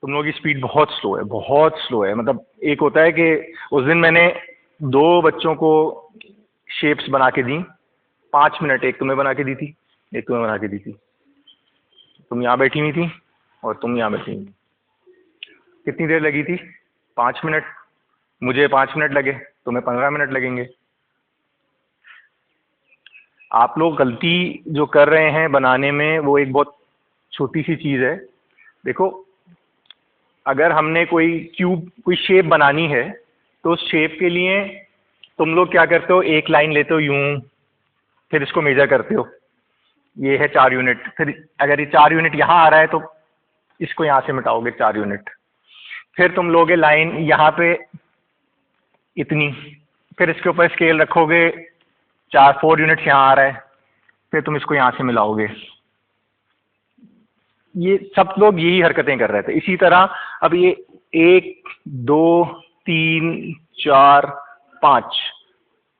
तुम लोगों की स्पीड बहुत स्लो है, बहुत स्लो है। मतलब एक होता है कि उस दिन मैंने 2 बच्चों को शेप्स बना के दी, 5 मिनट, एक तुम्हें बना के दी थी, एक तुम्हें बना के दी थी। तुम यहाँ बैठी हुई थी और तुम यहाँ बैठी हुई थी। कितनी देर लगी थी? 5 मिनट। मुझे 5 मिनट लगे, तुम्हें 15 मिनट लगेंगे। आप लोग गलती जो कर रहे हैं बनाने में, वो एक बहुत छोटी सी चीज़ है। देखो, अगर हमने कोई क्यूब, कोई शेप बनानी है, तो उस शेप के लिए तुम लोग क्या करते हो, एक लाइन लेते हो यूं, फिर इसको मेजर करते हो, ये है 4 यूनिट। फिर अगर ये 4 यूनिट यहाँ आ रहा है तो इसको यहाँ से मिटाओगे 4 यूनिट। फिर तुम लोगे लाइन यहाँ पे इतनी, फिर इसके ऊपर स्केल रखोगे, 4 यूनिट्स यहाँ आ रहा है, फिर तुम इसको यहाँ से मिलाओगे। ये सब लोग यही हरकतें कर रहे थे। इसी तरह अब ये 1 2 3 4 5,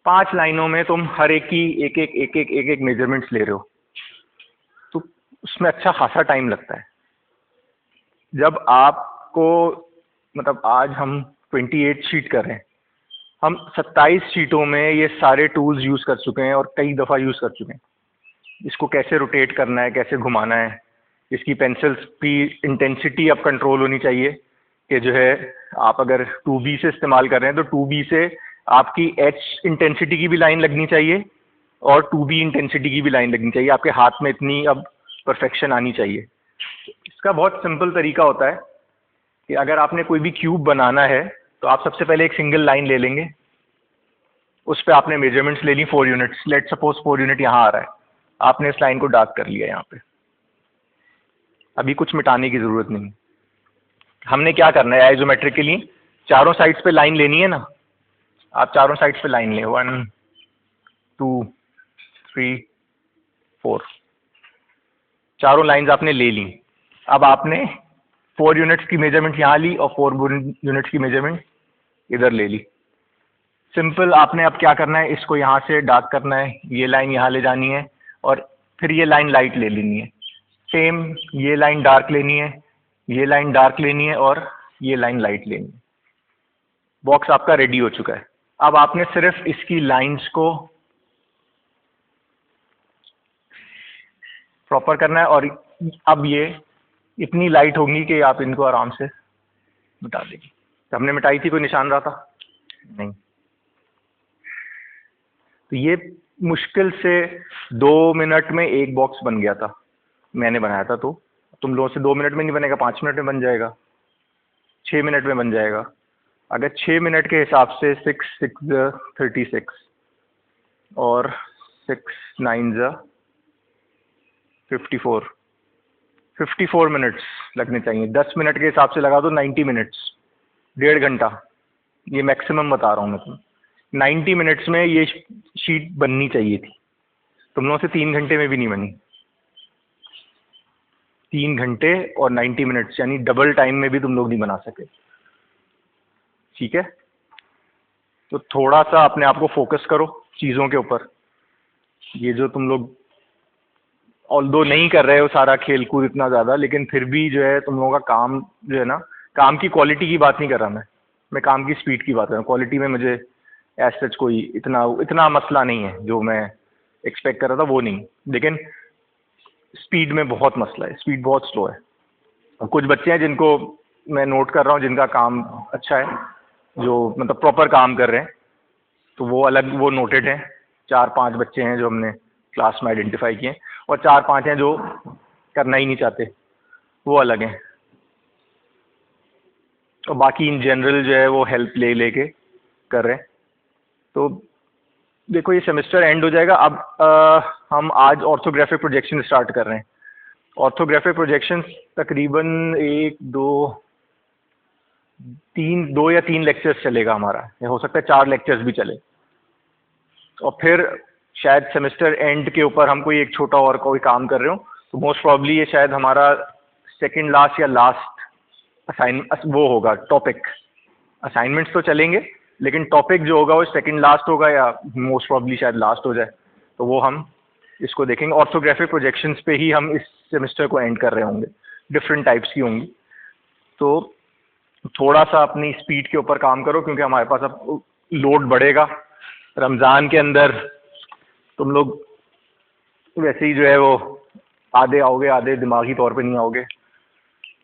5 लाइनों में तुम हर एक की एक एक मेजरमेंट्स ले रहे हो, तो उसमें अच्छा खासा टाइम लगता है। जब आपको, मतलब आज हम 28 शीट कर रहे हैं, हम 27 शीटों में ये सारे टूल्स यूज़ कर चुके हैं और कई दफ़ा यूज़ कर चुके हैं। इसको कैसे रोटेट करना है, कैसे घुमाना है, इसकी पेंसिल्स की इंटेंसिटी अब कंट्रोल होनी चाहिए कि जो है, आप अगर 2B से इस्तेमाल कर रहे हैं तो 2B से आपकी H इंटेंसिटी की भी लाइन लगनी चाहिए और 2B इंटेंसिटी की भी लाइन लगनी चाहिए। आपके हाथ में इतनी अब परफेक्शन आनी चाहिए। इसका बहुत सिंपल तरीका होता है कि अगर आपने कोई भी क्यूब बनाना है तो आप सबसे पहले एक सिंगल लाइन ले लेंगे, उस पर आपने मेजरमेंट्स ले ली 4 यूनिट्स। लेट सपोज 4 यूनिट यहाँ आ रहा है, आपने इस लाइन को डार्क कर लिया यहाँ पे। अभी कुछ मिटाने की ज़रूरत नहीं। हमने क्या करना है, आइसोमेट्रिक के लिए चारों साइड्स पे लाइन लेनी है ना। आप चारों साइड्स पे लाइन लें, 1 2 3 4, चारों लाइंस आपने ले ली। अब आपने 4 यूनिट्स की मेजरमेंट यहाँ ली और 4 यूनिट्स की मेजरमेंट इधर ले ली। सिंपल। आपने अब क्या करना है, इसको यहाँ से डार्क करना है, ये लाइन यहाँ ले जानी है और फिर ये लाइन लाइट ले लेनी है। सेम, ये लाइन डार्क लेनी है, ये लाइन डार्क लेनी है और ये लाइन लाइट लेनी है। बॉक्स आपका रेडी हो चुका है। अब आपने सिर्फ इसकी लाइंस को प्रॉपर करना है और अब ये इतनी लाइट होंगी कि आप इनको आराम से मिटा देंगे। तो हमने मिटाई थी, कोई निशान रहा था? नहीं। तो ये मुश्किल से 2 मिनट में एक बॉक्स बन गया था, मैंने बनाया था। तो तुम लोगों से 2 मिनट में नहीं बनेगा, 5 मिनट में बन जाएगा, 6 मिनट में बन जाएगा। अगर 6 मिनट के हिसाब से 6 6 36 और 6 9 54 मिनट्स लगने चाहिए। 10 मिनट के हिसाब से लगा दो 90 मिनट्स, 1.5 घंटा। ये मैक्सिमम बता रहा हूँ मैं तुम्हें। 90 मिनट्स में ये शीट बननी चाहिए थी। तुम लोगों से 3 घंटे में भी नहीं बनी। 3 घंटे और 90 मिनट्स, यानी डबल टाइम में भी तुम लोग नहीं बना सके। ठीक है, तो थोड़ा सा अपने आप को फोकस करो चीज़ों के ऊपर। ये जो तुम लोग ऑल्दो नहीं कर रहे हो सारा खेल कूद इतना ज़्यादा, लेकिन फिर भी जो है तुम लोगों का काम जो है ना, काम की क्वालिटी की बात नहीं कर रहा मैं काम की स्पीड की बात कर रहा हूँ। क्वालिटी में मुझे एज सच कोई इतना मसला नहीं है, जो मैं एक्सपेक्ट कर रहा था वो नहीं, लेकिन स्पीड में बहुत मसला है, स्पीड बहुत स्लो है। और कुछ बच्चे हैं जिनको मैं नोट कर रहा हूँ जिनका काम अच्छा है, जो मतलब प्रॉपर काम कर रहे हैं, तो वो अलग, वो नोटेड हैं। 4-5 बच्चे हैं जो हमने क्लास में आइडेंटिफाई किए, और 4-5 हैं जो करना ही नहीं चाहते, वो अलग हैं। और बाकी इन जनरल जो है वो हेल्प ले लेके कर रहे हैं। तो देखो, ये सेमेस्टर एंड हो जाएगा। अब हम आज ऑर्थोग्राफिक प्रोजेक्शन स्टार्ट कर रहे हैं। ऑर्थोग्राफिक प्रोजेक्शन तकरीबन 2 या 3 लेक्चर्स चलेगा हमारा, या हो सकता है 4 लेक्चर्स भी चले। और फिर शायद सेमेस्टर एंड के ऊपर हम कोई एक छोटा और कोई काम कर रहे हो, तो मोस्ट प्रॉब्ली ये शायद हमारा सेकंड लास्ट या लास्ट वो होगा टॉपिक। असाइनमेंट्स तो चलेंगे, लेकिन टॉपिक जो होगा वो सेकंड लास्ट होगा, या मोस्ट प्रॉब्ली शायद लास्ट हो जाए। तो वो हम इसको देखेंगे। ऑर्थोग्राफिक प्रोजेक्शंस पे ही हम इस सेमेस्टर को एंड कर रहे होंगे। डिफरेंट टाइप्स की होंगी। तो थोड़ा सा अपनी स्पीड के ऊपर काम करो, क्योंकि हमारे पास अब लोड बढ़ेगा। रमज़ान के अंदर तुम लोग वैसे ही जो है वो आधे आओगे, आधे दिमागी तौर पे नहीं आओगे।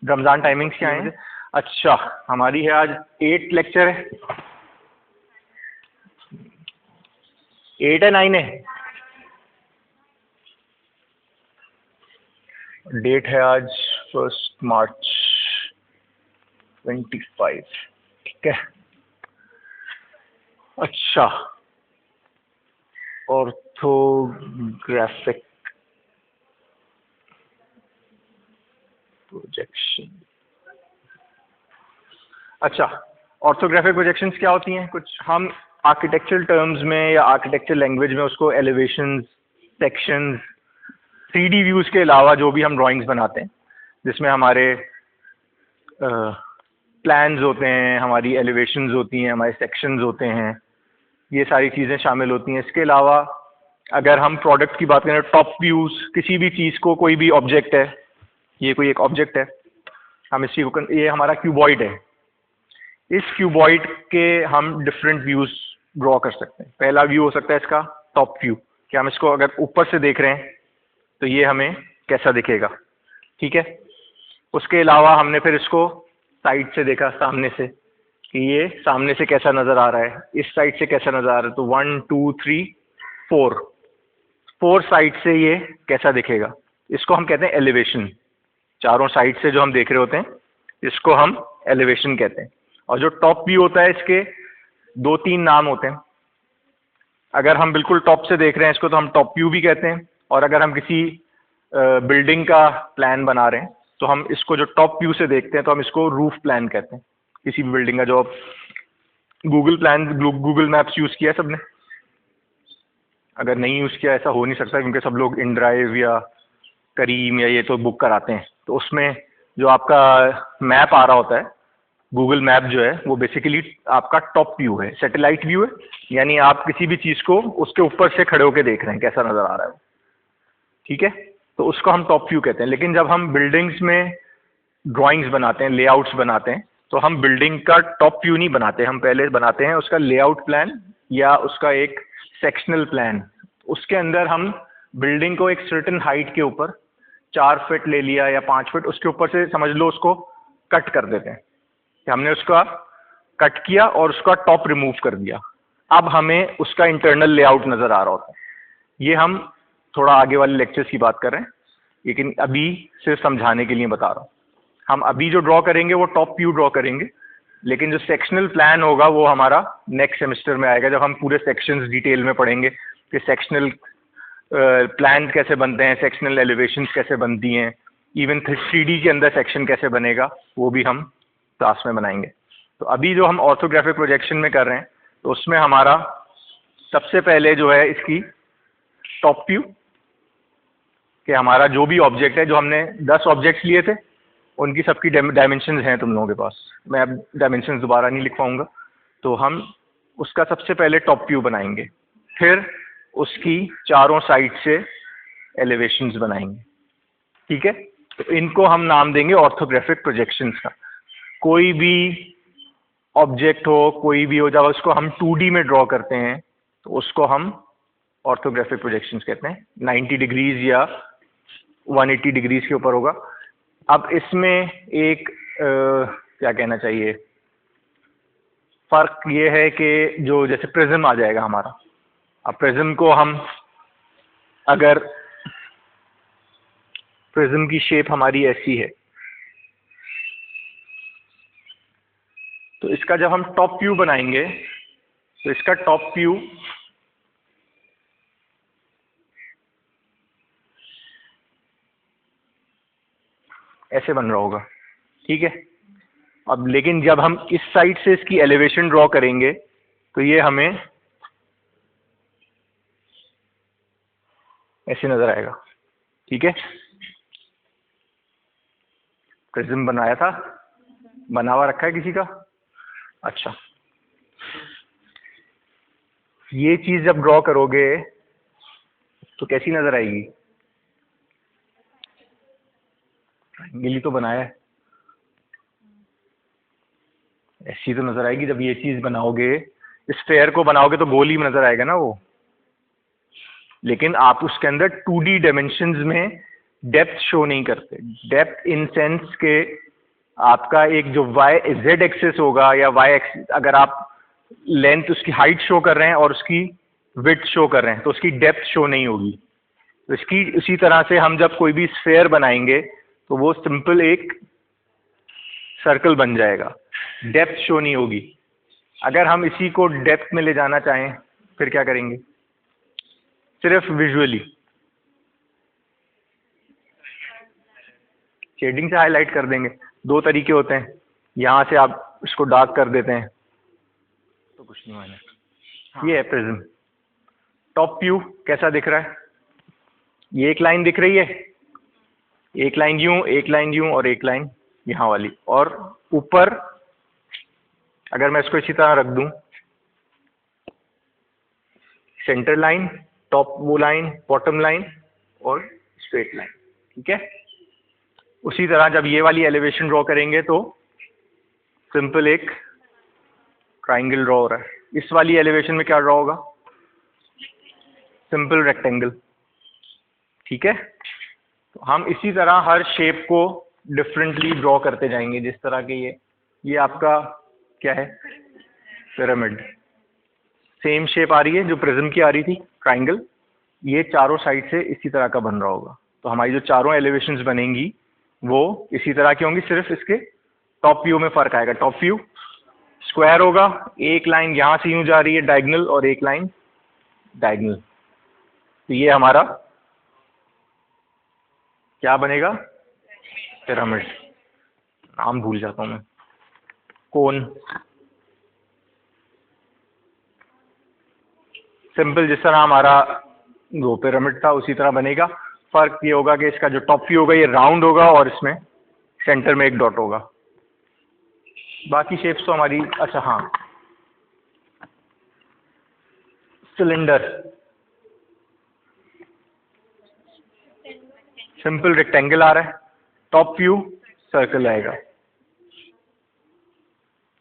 रमज़ान टाइमिंग्स क्या हैं? अच्छा, हमारी है आज 8 लेक्चर है, 8 है 9 है? डेट है आज 1 मार्च 25, ठीक है। अच्छा, ऑर्थोग्राफिक प्रोजेक्शन। अच्छा, ऑर्थोग्राफिक प्रोजेक्शंस क्या होती हैं? कुछ हम आर्किटेक्चरल टर्म्स में या आर्किटेक्चरल लैंग्वेज में उसको एलिवेशंस, सेक्शंस, 3D व्यूज के अलावा जो भी हम ड्राइंग्स बनाते हैं जिसमें हमारे प्लान्स होते हैं, हमारी एलिवेशंस होती हैं, हमारे सेक्शंस होते हैं, ये सारी चीज़ें शामिल होती हैं। इसके अलावा अगर हम प्रोडक्ट की बात करें, टॉप व्यूज, किसी भी चीज़ को, कोई भी ऑब्जेक्ट है, ये कोई एक ऑब्जेक्ट है, हम इसी को, ये हमारा क्यूबॉइड है, इस क्यूबॉइड के हम डिफरेंट व्यूज ड्रॉ कर सकते हैं। पहला व्यू हो सकता है इसका टॉप व्यू, कि हम इसको अगर ऊपर से देख रहे हैं तो ये हमें कैसा दिखेगा, ठीक है। उसके अलावा हमने फिर इसको साइड से देखा, सामने से, कि ये सामने से कैसा नज़र आ रहा है, इस साइड से कैसा नज़र आ रहा है, तो 1 2 3 4 साइड से ये कैसा दिखेगा, इसको हम कहते हैं एलिवेशन। चारों साइड से जो हम देख रहे होते हैं इसको हम एलिवेशन कहते हैं। और जो टॉप व्यू होता है इसके 2-3 नाम होते हैं। अगर हम बिल्कुल टॉप से देख रहे हैं इसको तो हम टॉप व्यू भी कहते हैं, और अगर हम किसी बिल्डिंग का प्लान बना रहे हैं तो हम इसको, जो टॉप व्यू से देखते हैं, तो हम इसको रूफ प्लान कहते हैं। किसी भी बिल्डिंग का, जो गूगल मैप्स यूज़ किया है सबने? अगर नहीं यूज़ किया, ऐसा हो नहीं सकता क्योंकि सब लोग इन ड्राइव या करीम या ये तो बुक कराते हैं, तो उसमें जो आपका मैप आ रहा होता है, गूगल मैप जो है वो बेसिकली आपका टॉप व्यू है, सैटेलाइट व्यू है, यानी आप किसी भी चीज़ को उसके ऊपर से खड़े होकर देख रहे हैं कैसा नज़र आ रहा है, ठीक है। तो उसको हम टॉप व्यू कहते हैं। लेकिन जब हम बिल्डिंग्स में ड्राइंग्स बनाते हैं, लेआउट्स बनाते हैं, तो हम बिल्डिंग का टॉप व्यू नहीं बनाते, हम पहले बनाते हैं उसका लेआउट प्लान या उसका एक सेक्शनल प्लान। उसके अंदर हम बिल्डिंग को एक सर्टेन हाइट के ऊपर 4 फीट ले लिया या 5 फीट, उसके ऊपर से समझ लो उसको कट कर देते हैं, कि हमने उसका कट किया और उसका टॉप रिमूव कर दिया। अब हमें उसका इंटरनल लेआउट नज़र आ रहा होता है। ये हम थोड़ा आगे वाले लेक्चर्स की बात कर रहे हैं, लेकिन अभी सिर्फ समझाने के लिए बता रहा हूँ। हम अभी जो ड्रॉ करेंगे वो टॉप व्यू ड्रॉ करेंगे, लेकिन जो सेक्शनल प्लान होगा वो हमारा नेक्स्ट सेमेस्टर में आएगा, जब हम पूरे सेक्शंस डिटेल में पढ़ेंगे कि सेक्शनल प्लान कैसे बनते हैं, सेक्शनल एलिवेशंस कैसे बनती हैं, इवन 3D के अंदर सेक्शन कैसे बनेगा, वो भी हम क्लास में बनाएंगे। तो अभी जो हम ऑर्थोग्राफिक प्रोजेक्शन में कर रहे हैं, तो उसमें हमारा सबसे पहले जो है इसकी टॉप व्यू, कि हमारा जो भी ऑब्जेक्ट है, जो हमने 10 ऑब्जेक्ट्स लिए थे उनकी सबकी डायमेंशंस हैं तुम लोगों के पास, मैं अब डायमेंशंस दोबारा नहीं लिख पाऊंगा, तो हम उसका सबसे पहले टॉप व्यू बनाएंगे, फिर उसकी चारों साइड से एलिवेशंस बनाएंगे, ठीक है। तो इनको हम नाम देंगे ऑर्थोग्राफिक प्रोजेक्शंस का। कोई भी ऑब्जेक्ट हो, कोई भी हो, जब उसको हम 2D में ड्रॉ करते हैं तो उसको हम ऑर्थोग्राफिक प्रोजेक्शंस कहते हैं। 90 डिग्रीज या 180 डिग्रीज के ऊपर होगा। अब इसमें एक क्या कहना चाहिए, फर्क ये है कि जो जैसे प्रिज्म आ जाएगा हमारा, अब प्रिज्म को हम, अगर प्रिज्म की शेप हमारी ऐसी है, तो इसका जब हम टॉप व्यू बनाएंगे तो इसका टॉप व्यू ऐसे बन रहा होगा, ठीक है। अब लेकिन जब हम इस साइड से इसकी एलिवेशन ड्रॉ करेंगे तो ये हमें ऐसे नजर आएगा, ठीक है। प्रिज्म बनाया था, बना हुआ रखा है किसी का? अच्छा, ये चीज जब ड्रॉ करोगे तो कैसी नजर आएगी? ट्रायंगल ही तो बनाया है, ऐसी तो नजर आएगी जब ये चीज बनाओगे, स्फेयर को बनाओगे तो गोल ही नजर आएगा ना वो, लेकिन आप उसके अंदर 2D डायमेंशंस में डेप्थ शो नहीं करते। डेप्थ इन सेंस के आपका एक जो वाई जेड एक्सेस होगा या वाई एक्सिस, अगर आप लेंथ उसकी हाइट शो कर रहे हैं और उसकी विड्थ शो कर रहे हैं तो उसकी डेप्थ शो नहीं होगी। तो इसकी उसी तरह से हम जब कोई भी स्फेयर बनाएंगे तो वो सिंपल एक सर्कल बन जाएगा, डेप्थ शो नहीं होगी। अगर हम इसी को डेप्थ में ले जाना चाहें फिर क्या करेंगे? सिर्फ विजुअली शेडिंग से हाईलाइट कर देंगे। दो तरीके होते हैं, यहाँ से आप इसको डार्क कर देते हैं तो कुछ नहीं माने। हाँ। ये है प्रिज्म। टॉप व्यू कैसा दिख रहा है? ये एक लाइन दिख रही है, एक लाइन यूं, एक लाइन यूं और एक लाइन यहाँ वाली, और ऊपर अगर मैं इसको इसी तरह रख दूं, सेंटर लाइन, टॉप वो लाइन, बॉटम लाइन और स्ट्रेट लाइन, ठीक है। उसी तरह जब ये वाली एलिवेशन ड्रॉ करेंगे तो सिंपल एक ट्राइंगल ड्रॉ हो रहा है। इस वाली एलिवेशन में क्या ड्रॉ होगा? सिंपल रेक्टेंगल, ठीक है। तो हम इसी तरह हर शेप को डिफरेंटली ड्रॉ करते जाएंगे। जिस तरह के ये आपका क्या है? पिरामिड। सेम शेप आ रही है जो प्रिज्म की आ रही थी, ट्राइंगल। ये चारों साइड से इसी तरह का बन रहा होगा। तो हमारी जो चारों एलिवेशंस बनेंगी वो इसी तरह की होंगी, सिर्फ इसके टॉप व्यू में फर्क आएगा। टॉप व्यू स्क्वायर होगा, एक लाइन यहाँ से यूं जा रही है डायगोनल और एक लाइन डायगोनल। तो ये हमारा क्या बनेगा? पिरामिड। नाम भूल जाता हूं मैं। कोन। सिंपल जिस तरह हमारा वो पिरामिड था उसी तरह बनेगा। फर्क ये होगा कि इसका जो टॉप व्यू होगा ये राउंड होगा और इसमें सेंटर में एक डॉट होगा। बाकी शेप्स तो हमारी, अच्छा हाँ, सिलेंडर सिंपल रेक्टेंगल आ रहा है, टॉप व्यू सर्कल आएगा,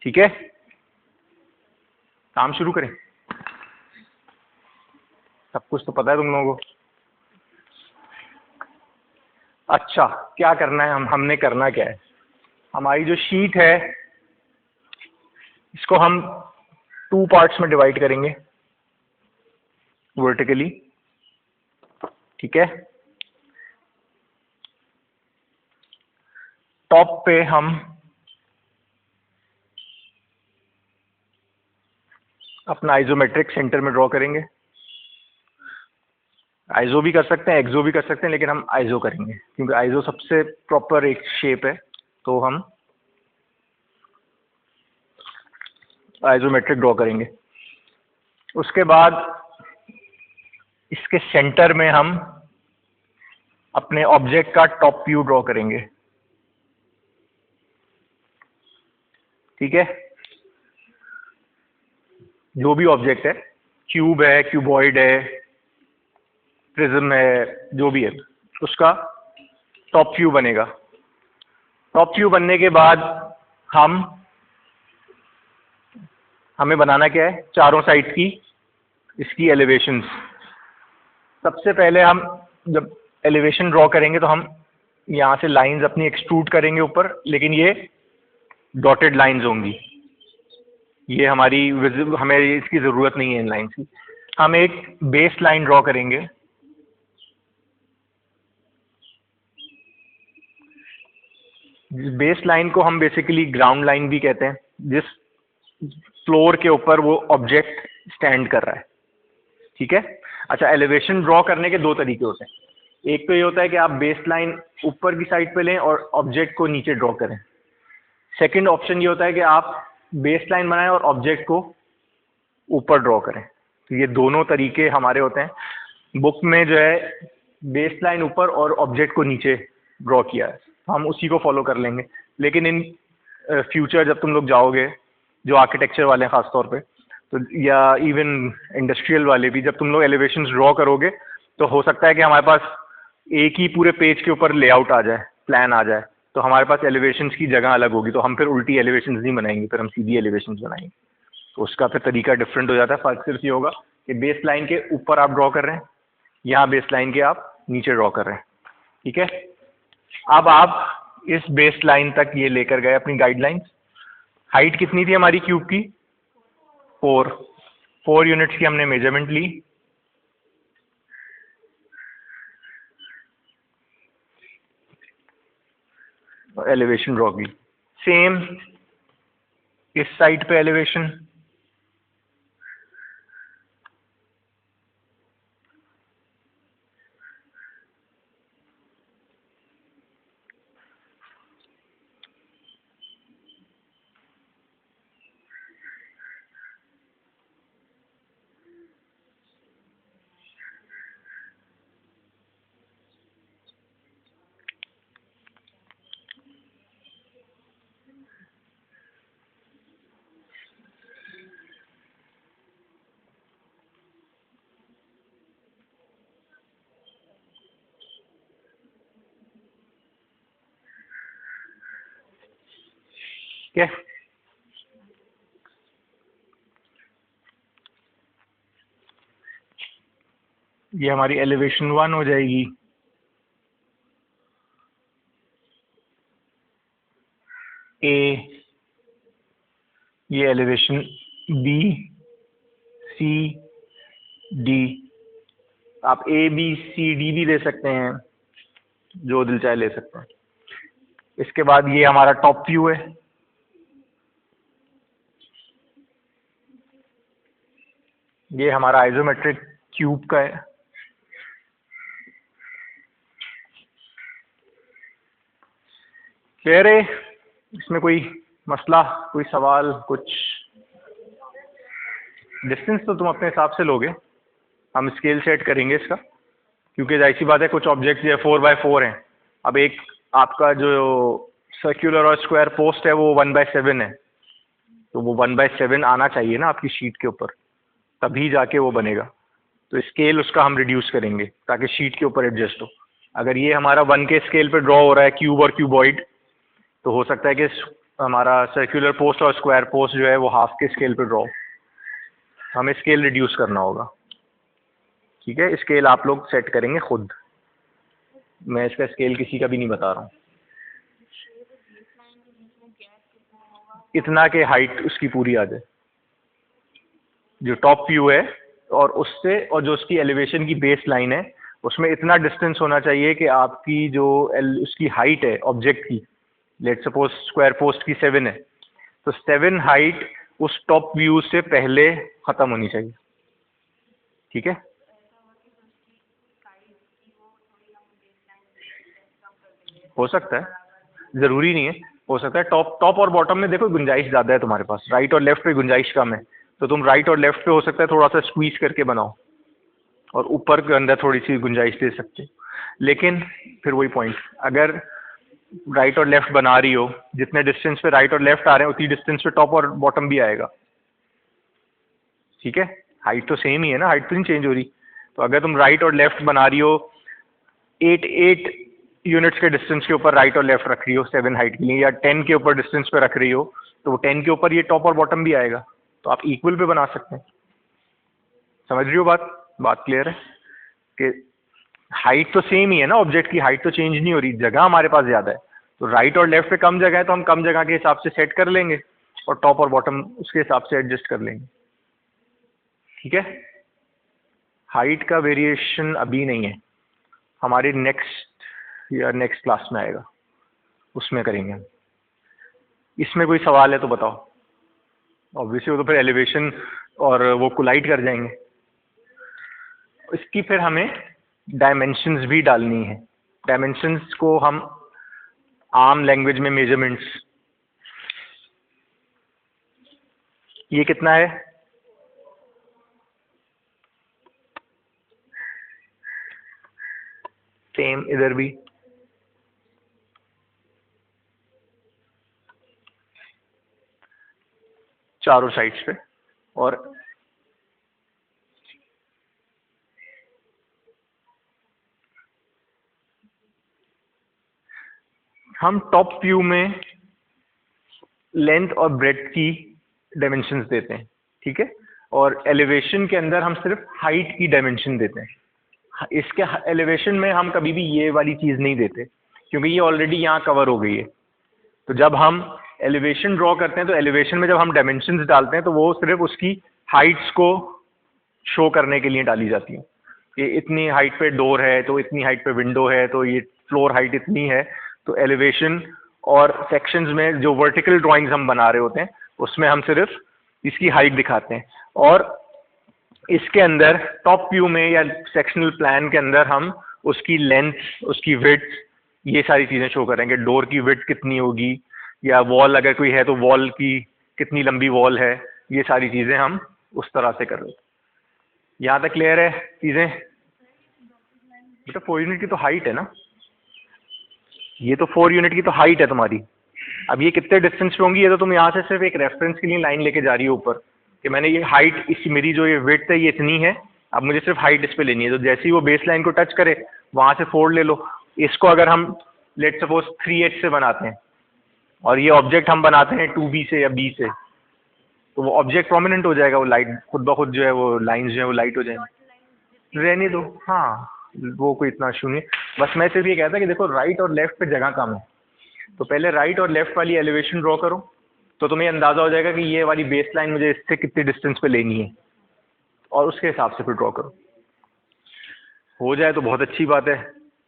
ठीक है। काम शुरू करें। सब कुछ तो पता है तुम लोगों को। अच्छा, क्या करना है? हमने करना क्या है? हमारी जो शीट है इसको हम 2 पार्ट्स में डिवाइड करेंगे वर्टिकली, ठीक है। टॉप पे हम अपना आइसोमेट्रिक सेंटर में ड्रॉ करेंगे। आइसो भी कर सकते हैं, एक्सो भी कर सकते हैं, लेकिन हम आइसो करेंगे क्योंकि आइसो सबसे प्रॉपर एक शेप है। तो हम आइसोमेट्रिक ड्रॉ करेंगे। उसके बाद इसके सेंटर में हम अपने ऑब्जेक्ट का टॉप व्यू ड्रॉ करेंगे, ठीक है। जो भी ऑब्जेक्ट है, क्यूब है, क्यूबॉइड है, प्रिज्म है, जो भी है, उसका टॉप व्यू बनेगा। टॉप व्यू बनने के बाद हमें बनाना क्या है? चारों साइड की इसकी एलिवेशंस। सबसे पहले हम जब एलिवेशन ड्रॉ करेंगे तो हम यहाँ से लाइंस अपनी एक्सट्रूड करेंगे ऊपर, लेकिन ये डॉटेड लाइंस होंगी। ये हमारी हमें इसकी ज़रूरत नहीं है इन लाइंस की। हम एक बेस लाइन ड्रॉ करेंगे, बेस लाइन को हम बेसिकली ग्राउंड लाइन भी कहते हैं, जिस फ्लोर के ऊपर वो ऑब्जेक्ट स्टैंड कर रहा है, ठीक है। अच्छा, एलिवेशन ड्रॉ करने के 2 तरीके होते हैं। एक तो ये होता है कि आप बेस लाइन ऊपर की साइड पे लें और ऑब्जेक्ट को नीचे ड्रॉ करें। सेकंड ऑप्शन ये होता है कि आप बेस लाइन बनाएं और ऑब्जेक्ट को ऊपर ड्रॉ करें। तो ये दोनों तरीके हमारे होते हैं। बुक में जो है बेस लाइन ऊपर और ऑब्जेक्ट को नीचे ड्रॉ किया है, तो हम उसी को फॉलो कर लेंगे। लेकिन इन फ्यूचर जब तुम लोग जाओगे, जो आर्किटेक्चर वाले हैं खास तौर पे, तो या इवन इंडस्ट्रियल वाले भी, जब तुम लोग एलिवेशंस ड्रॉ करोगे तो हो सकता है कि हमारे पास एक ही पूरे पेज के ऊपर लेआउट आ जाए, प्लान आ जाए। तो हमारे पास एलिवेशंस की जगह अलग होगी, तो हम फिर उल्टी एलिवेशंस नहीं बनाएंगे, फिर हम सीधी एलिवेशंस बनाएंगे। तो उसका फिर तरीका डिफरेंट हो जाता है। फर्क सिर्फ ये होगा कि बेस लाइन के ऊपर आप ड्रॉ कर रहे हैं, यहाँ बेस लाइन के आप नीचे ड्रॉ कर रहे हैं। ठीक है, अब आप इस बेस लाइन तक ये लेकर गए अपनी गाइडलाइंस। हाइट कितनी थी हमारी क्यूब की? 4 यूनिट्स की हमने मेजरमेंट ली। एलिवेशन ड्रॉ की। सेम इस साइड पे एलिवेशन, ठीक है। ये हमारी एलिवेशन 1 हो जाएगी। ए, ये एलिवेशन बी, सी, डी। आप ए बी सी डी भी ले सकते हैं, जो दिल चाहे ले सकते हैं। इसके बाद ये हमारा टॉप व्यू है। ये हमारा आइसोमेट्रिक क्यूब का है। क्लियर है? इसमें कोई मसला, कोई सवाल, कुछ? डिस्टेंस तो तुम अपने हिसाब से लोगे, हम स्केल सेट करेंगे इसका, क्योंकि जाहिर सी बात है कुछ ऑब्जेक्ट्स ये 4x4 हैं। अब एक आपका जो सर्कुलर और स्क्वायर पोस्ट है वो 1/7 है, तो वो 1/7 आना चाहिए ना आपकी शीट के ऊपर, तभी जाके वो बनेगा। तो स्केल उसका हम रिड्यूस करेंगे ताकि शीट के ऊपर एडजस्ट हो। अगर ये हमारा 1 के स्केल पे ड्रॉ हो रहा है क्यूब और क्यूबॉइड, तो हो सकता है कि हमारा सर्कुलर पोस्ट और स्क्वायर पोस्ट जो है वो हाफ के स्केल पे ड्रॉ हो। हमें स्केल रिड्यूस करना होगा। ठीक है, स्केल आप लोग सेट करेंगे खुद, मैं इसका स्केल किसी का भी नहीं बता रहा हूँ। इतना के हाइट उसकी पूरी आ जाए, जो टॉप व्यू है और उससे, और जो उसकी एलिवेशन की बेस लाइन है उसमें इतना डिस्टेंस होना चाहिए कि आपकी जो उसकी हाइट है ऑब्जेक्ट की, लेट सपोज स्क्वायर पोस्ट की 7 है, तो 7 हाइट उस टॉप व्यू से पहले खत्म होनी चाहिए। ठीक है, हो सकता है, जरूरी नहीं है, हो सकता है। टॉप टॉप और बॉटम में देखो गुंजाइश ज़्यादा है तुम्हारे पास, राइट और लेफ्ट पे गुंजाइश कम है, तो तुम राइट और लेफ्ट पे हो सकता है थोड़ा सा स्क्वीज करके बनाओ, और ऊपर के अंदर थोड़ी सी गुंजाइश दे सकते हो। लेकिन फिर वही पॉइंट, अगर राइट और लेफ्ट बना रही हो, जितने डिस्टेंस पे राइट और लेफ्ट आ रहे हैं उतनी डिस्टेंस पे टॉप और बॉटम भी आएगा। ठीक है, हाइट तो सेम ही है ना, हाइट तो नहीं चेंज हो रही। तो अगर तुम राइट और लेफ्ट बना रही हो 8 यूनिट्स के डिस्टेंस के ऊपर राइट और लेफ्ट रख रही हो 7 हाइट के लिए, या 10 के ऊपर डिस्टेंस पे रख रही हो, तो वो 10 के ऊपर ये टॉप और बॉटम भी आएगा, तो आप इक्वल पे बना सकते हैं। समझ रही हो बात? बात क्लियर है कि हाइट तो सेम ही है ना, ऑब्जेक्ट की हाइट तो चेंज नहीं हो रही, जगह हमारे पास ज़्यादा है, तो राइट और लेफ्ट पे कम जगह है तो हम कम जगह के हिसाब से सेट कर लेंगे, और टॉप और बॉटम उसके हिसाब से एडजस्ट कर लेंगे। ठीक है, हाइट का वेरिएशन अभी नहीं है, हमारे नेक्स्ट या नेक्स्ट क्लास में आएगा, उसमें करेंगे हम। इसमें कोई सवाल है तो बताओ। ऑब्वियसली वो तो फिर एलिवेशन और वो कोलाइड कर जाएंगे। इसकी फिर हमें डायमेंशंस भी डालनी है। डायमेंशंस को हम आम लैंग्वेज में मेजरमेंट्स, ये कितना है? सेम इधर भी, चारों साइड्स पे। और हम टॉप व्यू में लेंथ और ब्रेड्थ की डायमेंशंस देते हैं, ठीक है, और एलिवेशन के अंदर हम सिर्फ हाइट की डायमेंशन देते हैं। इसके एलिवेशन में हम कभी भी ये वाली चीज़ नहीं देते क्योंकि ये ऑलरेडी यहाँ कवर हो गई है। तो जब हम एलिवेशन ड्रॉ करते हैं तो एलिवेशन में जब हम डायमेंशंस डालते हैं तो वो सिर्फ उसकी हाइट्स को शो करने के लिए डाली जाती है। ये इतनी हाइट पे डोर है तो इतनी हाइट पे विंडो है तो ये फ्लोर हाइट इतनी है। तो एलिवेशन और सेक्शंस में जो वर्टिकल ड्राइंग्स हम बना रहे होते हैं उसमें हम सिर्फ इसकी हाइट दिखाते हैं, और इसके अंदर टॉप व्यू में या सेक्शनल प्लान के अंदर हम उसकी लेंथ, उसकी विड्थ, ये सारी चीज़ें शो करेंगे। डोर की विड्थ कितनी होगी, या वॉल अगर कोई है तो वॉल की कितनी लंबी वॉल है, ये सारी चीज़ें हम उस तरह से कर रहे हैं। यहाँ तक क्लियर है चीज़ें? बेटा 4 यूनिट की तो हाइट है ना, ये तो 4 यूनिट की तो हाइट है तुम्हारी। अब ये कितने डिस्टेंस पे होंगी, ये तो तुम यहाँ से सिर्फ एक रेफरेंस के लिए लाइन लेके जा रही हो ऊपर कि मैंने ये हाइट, इस मेरी जो ये विड्थ है ये इतनी है, अब मुझे सिर्फ हाइट इस पे लेनी है। तो जैसे ही वो बेस लाइन को टच करे वहाँ से 4 ले लो। इसको अगर हम लेट सपोज 3h से बनाते हैं और ये ऑब्जेक्ट हम बनाते हैं 2b से या b से, तो वो ऑब्जेक्ट प्रोमिनेंट हो जाएगा, वो लाइट खुद ब खुद जो है वो लाइन्स जो है वो लाइट हो जाएंगी। रहने दो, हाँ वो कोई इतना इशू नहीं। बस मैं सिर्फ ये कहता कि देखो राइट और लेफ्ट पे जगह कम है, तो पहले राइट और लेफ्ट वाली एलिवेशन ड्रॉ करो तो तुम्हें अंदाज़ा हो जाएगा कि ये वाली बेस लाइन मुझे इससे कितने डिस्टेंस पे लेनी है, और उसके हिसाब से फिर ड्रॉ करो। हो जाए तो बहुत अच्छी बात है,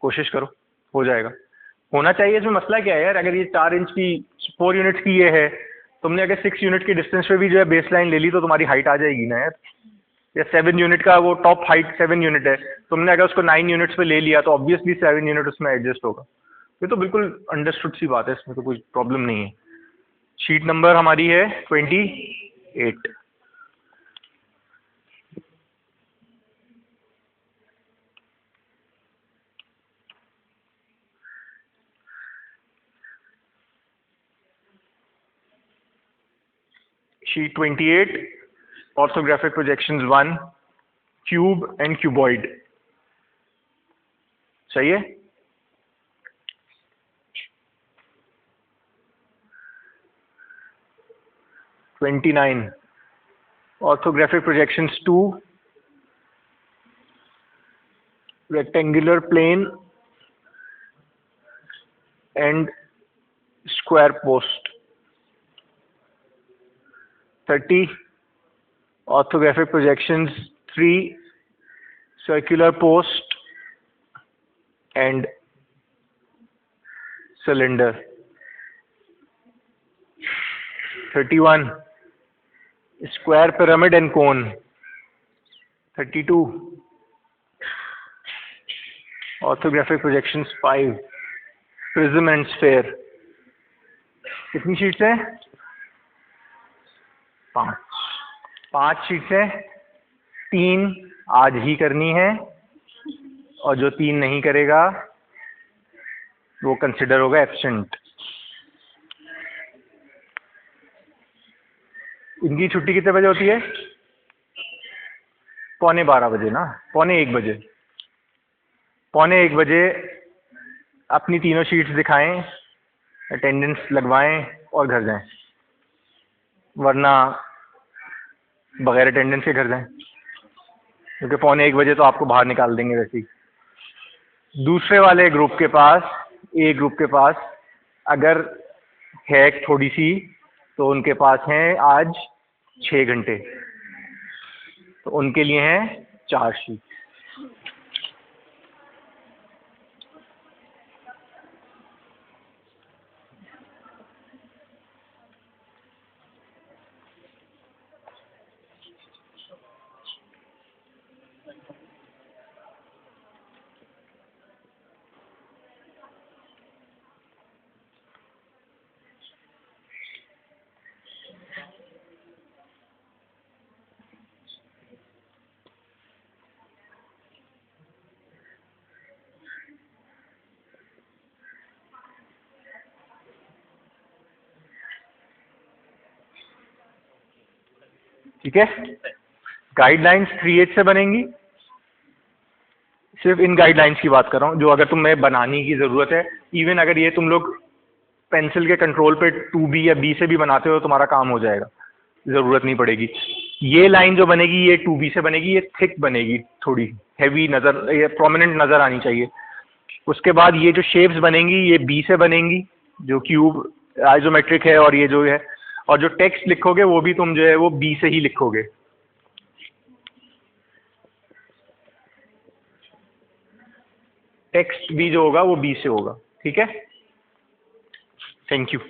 कोशिश करो, हो जाएगा, होना चाहिए। इसमें मसला क्या है यार, अगर ये 4 इंच की 4 यूनिट की ये है, तुमने अगर 6 यूनिट की डिस्टेंस पे भी जो है बेस लाइन ले ली तो तुम्हारी हाइट आ जाएगी ना यार। या 7 यूनिट का वो टॉप हाइट 7 यूनिट है, तुमने अगर उसको 9 यूनिट्स पे ले लिया तो ऑब्वियसली 7 यूनिट उसमें एडजस्ट होगा। ये तो बिल्कुल अंडरस्टूड सी बात है, इसमें तो कोई प्रॉब्लम नहीं है। शीट नंबर हमारी है 28। Sheet 28, orthographic projections 1, cube and cuboid. सही है? Orthographic projections 2, rectangular plane and square post. 30, orthographic projections 3, circular post and cylinder. 31, square pyramid and cone. 32, orthographic projections 5, prism and sphere. कितनी sheets है? 5 sheets है। 3 आज ही करनी है, और जो 3 नहीं करेगा वो कंसिडर होगा एब्सेंट। इनकी छुट्टी कितने बजे होती है? 12:15 बजे ना, 12:45 बजे। 12:45 बजे अपनी तीनों शीट्स दिखाएं, अटेंडेंस लगवाएं और घर जाएं, वरना बगैर अटेंडेंस के घर जाएं, क्योंकि 12:45 बजे तो आपको बाहर निकाल देंगे वैसे ही। दूसरे वाले ग्रुप के पास, ए ग्रुप के पास अगर है थोड़ी सी, तो उनके पास हैं आज 6 घंटे, तो उनके लिए हैं 4 शीट। ठीक है, गाइडलाइंस 3H से बनेंगी। सिर्फ इन गाइडलाइंस की बात कर रहा हूँ जो अगर तुम्हें बनाने की ज़रूरत है। इवन अगर ये तुम लोग पेंसिल के कंट्रोल पे 2B या B से भी बनाते हो तो तुम्हारा काम हो जाएगा, ज़रूरत नहीं पड़ेगी। ये लाइन जो बनेगी ये 2B से बनेगी, ये थिक बनेगी, थोड़ी हैवी नज़र, ये प्रोमिनेंट नज़र आनी चाहिए। उसके बाद ये जो शेप्स बनेंगी ये B से बनेंगी, जो क्यूब आइसोमेट्रिक है, और ये जो है, और जो टेक्स्ट लिखोगे वो भी तुम जो है वो B से ही लिखोगे। टेक्स्ट भी जो होगा वो B से होगा, ठीक है। Thank you.